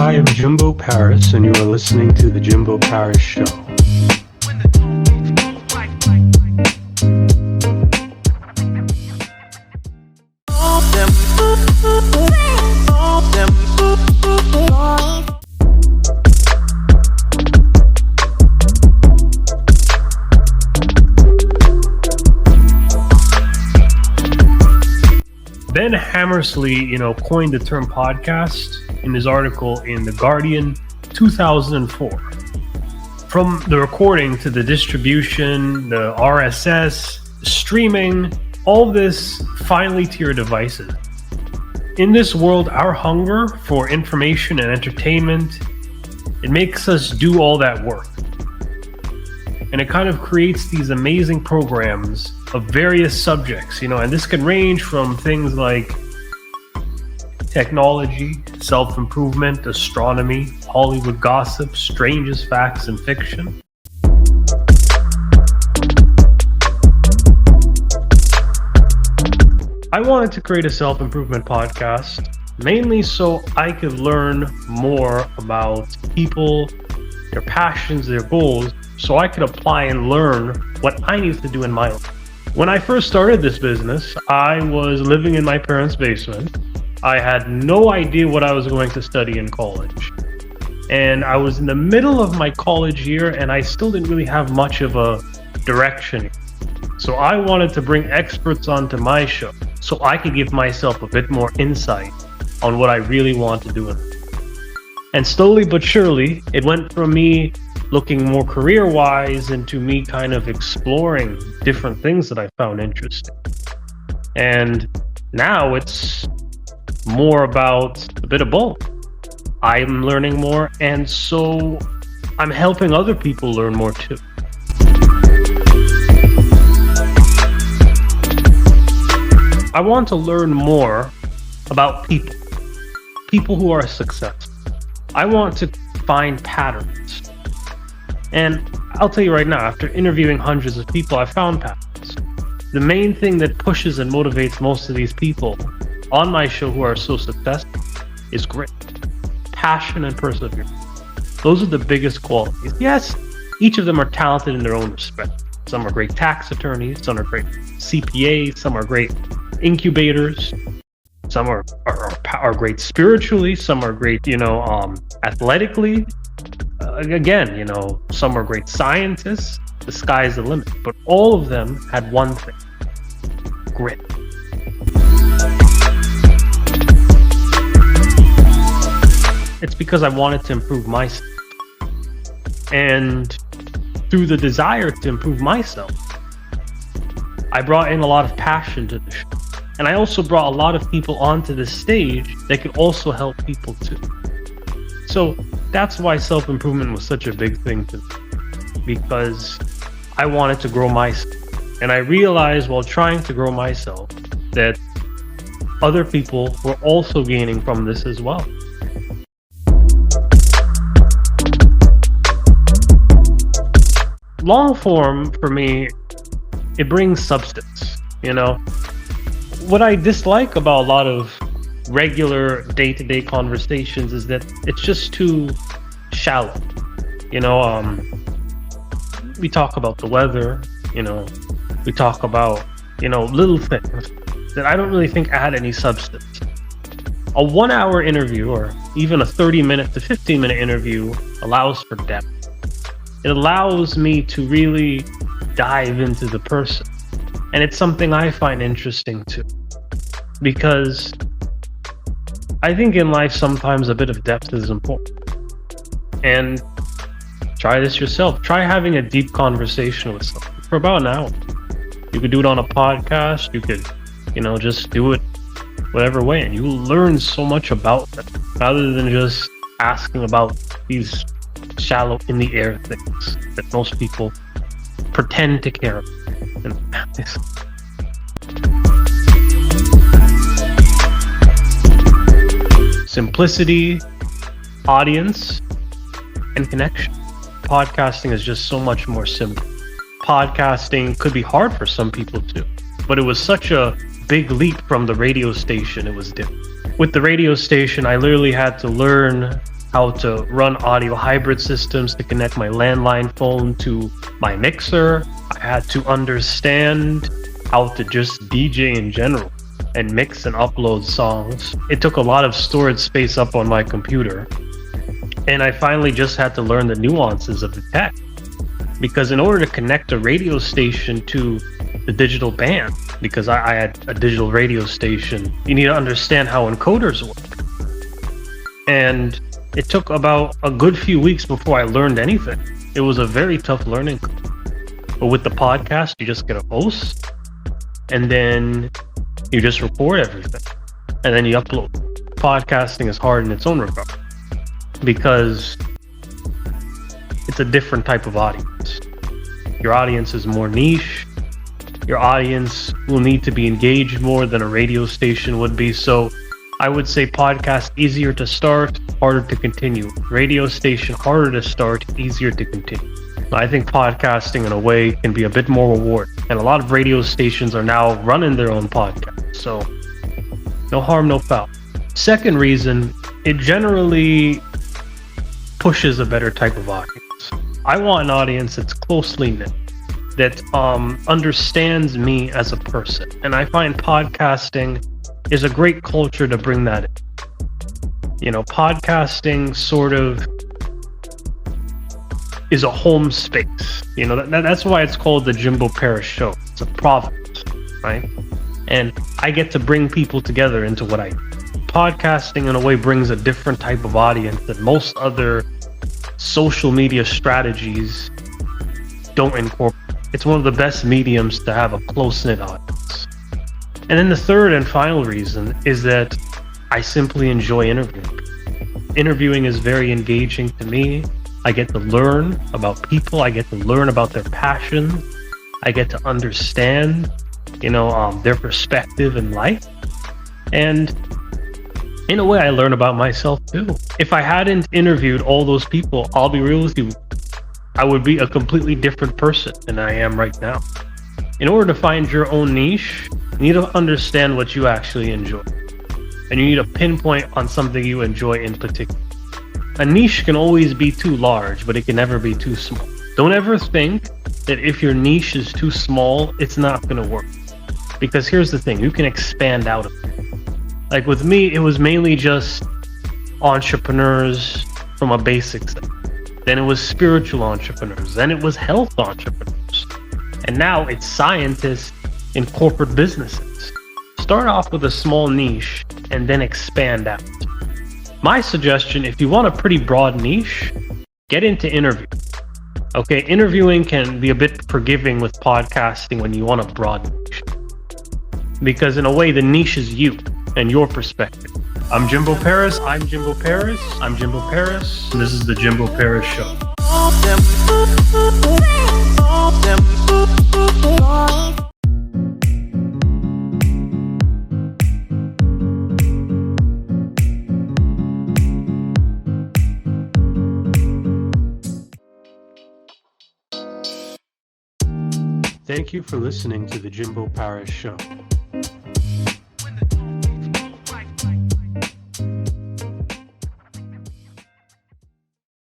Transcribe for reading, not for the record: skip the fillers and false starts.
I am Jimbo Paris, and you are listening to The Jimbo Paris Show. Ben Hammersley, coined the term podcast in his article in The Guardian 2004. From the recording to the distribution, the RSS, streaming, all this finally to your devices. In this world, our hunger for information and entertainment, it makes us do all that work. And it kind of creates these amazing programs of various subjects, and this can range from things like technology, self-improvement, astronomy, Hollywood gossip, strangest facts and fiction. I wanted to create a self-improvement podcast, mainly so I could learn more about people, their passions, their goals, so I could apply and learn what I need to do in my life. When I first started this business, I was living in my parents' basement. I had no idea what I was going to study in college. And I was in the middle of my college year, and I still didn't really have much of a direction. So I wanted to bring experts onto my show so I could give myself a bit more insight on what I really want to do in life. And slowly but surely, it went from me looking more career-wise into me kind of exploring different things that I found interesting. And now it's more about a bit of both. I'm learning more, and so I'm helping other people learn more too. I want to learn more about people who are successful. I want to find patterns. And I'll tell you right now, after interviewing hundreds of people, I found patterns. The main thing that pushes and motivates most of these people on my show who are so successful is grit, passion, and perseverance. Those are the biggest qualities. Yes, each of them are talented in their own respect. Some are great tax attorneys, some are great CPAs, some are great incubators, some are great spiritually, some are great, athletically. Again, some are great scientists. The sky's the limit. But all of them had one thing: grit. It's because I wanted to improve myself. And through the desire to improve myself, I brought in a lot of passion to the show. And I also brought a lot of people onto the stage that could also help people too. So that's why self-improvement was such a big thing to me, because I wanted to grow myself. And I realized while trying to grow myself that other people were also gaining from this as well. Long form, for me, it brings substance, What I dislike about a lot of regular day-to-day conversations is that it's just too shallow. We talk about the weather, we talk about, little things that I don't really think add any substance. A 1-hour interview or even a 30-minute to 15-minute interview allows for depth. It allows me to really dive into the person. And it's something I find interesting too, because I think in life sometimes a bit of depth is important. And try this yourself. Try having a deep conversation with someone for about an hour. You could do it on a podcast. You could, just do it whatever way, and you will learn so much about them rather than just asking about these shallow in the air things that most people pretend to care about. Simplicity, audience, and connection. Podcasting is just so much more simple. Podcasting could be hard for some people too, but it was such a big leap from the radio station. It was different. With the radio station, I literally had to learn how to run audio hybrid systems to connect my landline phone to my mixer. I had to understand how to just DJ in general and mix and upload songs. It took a lot of storage space up on my computer. And I finally just had to learn the nuances of the tech. Because in order to connect a radio station to the digital band, because I had a digital radio station, you need to understand how encoders work. And it took about a good few weeks before I learned anything. It was a very tough learning curve. But with the podcast, you just get a host, and then you just record everything, and then you upload. Podcasting is hard in its own regard, because it's a different type of audience. Your audience is more niche. Your audience will need to be engaged more than a radio station would be. So I would say podcast easier to start, harder to continue. Radio station harder to start, easier to continue. I think podcasting in a way can be a bit more rewarding. And a lot of radio stations are now running their own podcasts. So no harm, no foul. Second reason, it generally pushes a better type of audience. I want an audience that's closely knit, that understands me as a person. And I find podcasting is a great culture to bring that in. You know, podcasting sort of is a home space. You know, that's why it's called the Jimbo Paris Show. It's a province, right? And I get to bring people together into what I do. Podcasting in a way brings a different type of audience that most other social media strategies don't incorporate. It's one of the best mediums to have a close-knit audience. And then the third and final reason is that I simply enjoy interviewing. Interviewing is very engaging to me. I get to learn about people. I get to learn about their passions. I get to understand, their perspective in life. And in a way, I learn about myself too. If I hadn't interviewed all those people, I'll be real with you, I would be a completely different person than I am right now. In order to find your own niche, you need to understand what you actually enjoy. And you need to pinpoint on something you enjoy in particular. A niche can always be too large, but it can never be too small. Don't ever think that if your niche is too small, it's not going to work. Because here's the thing, you can expand out of it. Like with me, it was mainly just entrepreneurs from a basic set. Then it was spiritual entrepreneurs. Then it was health entrepreneurs. And now it's scientists in corporate businesses. Start off with a small niche and then expand out. My suggestion, if you want a pretty broad niche, get into interviewing. Okay, interviewing can be a bit forgiving with podcasting when you want a broad niche. Because in a way, the niche is you and your perspective. I'm Jimbo Paris. I'm Jimbo Paris. I'm Jimbo Paris. And this is the Jimbo Paris Show. Thank you for listening to the Jimbo Paris Show.